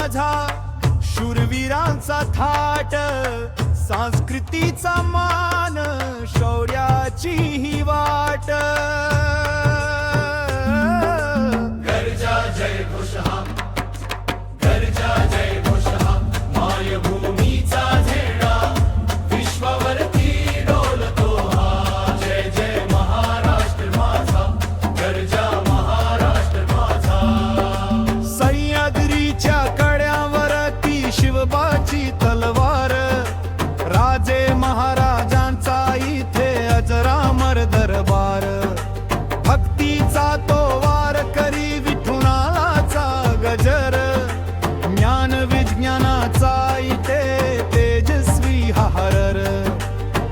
माझा शूरवीरांचा थाट, संस्कृतीचा मान, शौर्याची ही वाट। गर्जा जय घोष हा, गर्जा जय घोष हा, मायभूमीचा झेंडा विश्वावरती डोलतो हा। जय जय महाराष्ट्र माझा, गर्जा महाराष्ट्र माझा। सह्याद्रीच्या कड्यावरती शिवबाची तलवार, राजे महाराजांचा इथे अजरामर दरबार। भक्तीचा तो वार करी विठुरायाचा गजर, ज्ञान विज्ञानाचा इथे तेजस्वी हा हरर।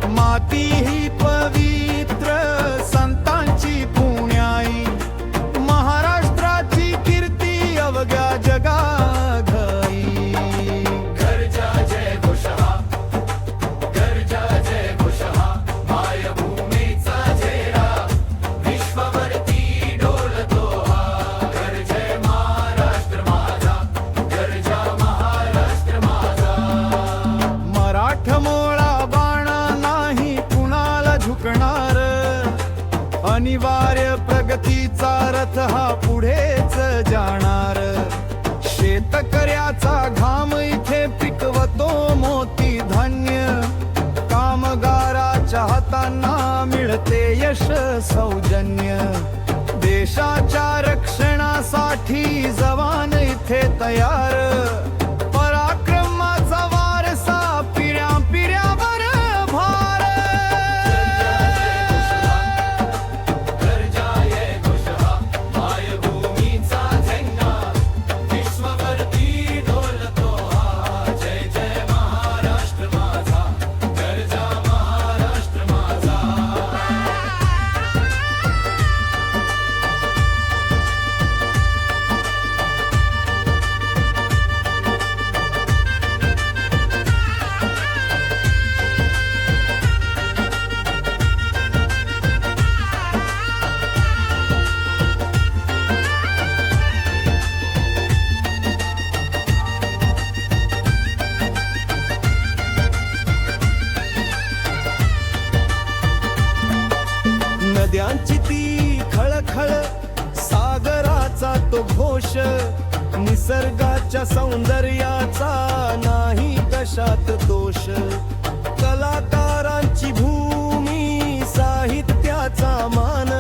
माती ही पवित्र संतांची पुण्याई, महाराष्ट्राची कीर्ती अवघ्या जगाघाई। गर्जा जय घोष हा, गर्जा जय घोष हा, मायभूमीचा झेंडा विश्वावरती डोलतो हा। गर्जय महाराष्ट्र माझा, गर्जा महाराष्ट्र माझा। मराठमोळा बाण नाही कुणाला झुकणार, अनिवार्य प्रगतीचा रथ हा पुढेच जाणार। शेतकऱ्याचा घाम इथे पिकवतो मोती धान्य, कामगाराच्या हातांना मिळते यश सौजन्य। देशाच्या रक्षणासाठी जवान इथे तयार, पराक्रमाचा वारसा पिढ्या पिढ्यावर भार। गर्जा जय घोष हा, मायभूमीचा झेंडा विश्वावरती डोलतो हा। जय जय महाराष्ट्र माझा, गर्जा महाराष्ट्र माझा। नद्यांची ती खळखळ, सागराचा तो घोष, निसर्गाच्या सौंदर्याचा नाही कशात दोष। कलाकारांची भूमी, साहित्याचा मान,